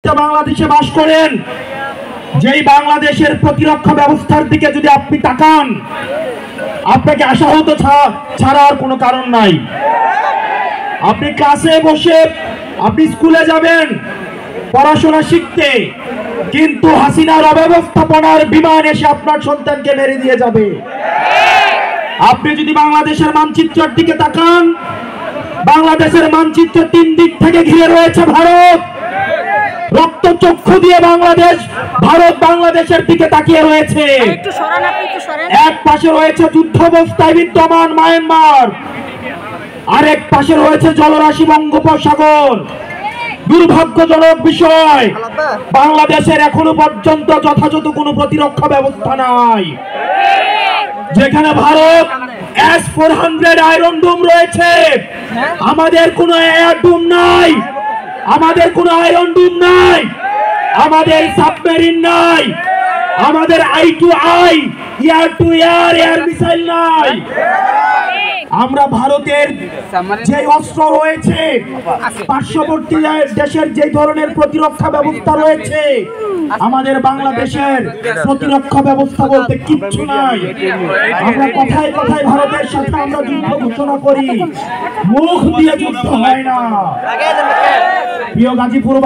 বাংলাদেশে বাস করেন, যেই বাংলাদেশের প্রতিরক্ষা ব্যবস্থার দিকে যদি আপনি তাকান, আপনাকে আশাহত ছাড়ার কোনো কারণ নাই। আপনি ক্লাসে বসে আপনি স্কুলে যাবেন পড়াশোনা শিখতে, কিন্তু হাসিনার অব্যবস্থাপনার বিমান এসে আপনার সন্তানকে মেরে দিয়ে যাবে। আপনি যদি বাংলাদেশের মানচিত্রের দিকে তাকান, বাংলাদেশের মানচিত্র তিন দিক থেকে ঘিরে রয়েছে ভারত। রক্তচক্ষু দিয়ে ভারত বাংলাদেশের দিকে তাকিয়ে রয়েছে। এক পাশে রয়েছে যুদ্ধাবস্থায় বিদ্যমান মায়ানমার, আরেক পাশে রয়েছে জলরাশি বঙ্গোপসাগর। দুর্ভাগ্যজনক বিষয়, বাংলাদেশের এখনো পর্যন্ত যথাযথ কোনো প্রতিরক্ষা ব্যবস্থা নাই। যেখানে ভারত S-400 আয়রন ডোম রয়েছে, আমাদের কোনো এয়ার ডোম নাই, আমাদের কোনো আয়রন ডোম নাই, আমাদের সাবমেরিন নাই, আমাদের I-to-I air two air missile নাই। আমরা ভারতের যে অস্ত্র রয়েছে, পার্শ্ববর্তী দেশের যে ধরনের প্রতিরক্ষা ব্যবস্থা রয়েছে, আমাদের বাংলাদেশের প্রতিরক্ষা ব্যবস্থা বলতে কিচ্ছু নাই। আমরা কথায় কথায় ভারতের সাথে আমরা যুদ্ধ ঘোষণা করি, মুখ দিয়ে যুদ্ধ হয় না। প্রিয় গাজীপুর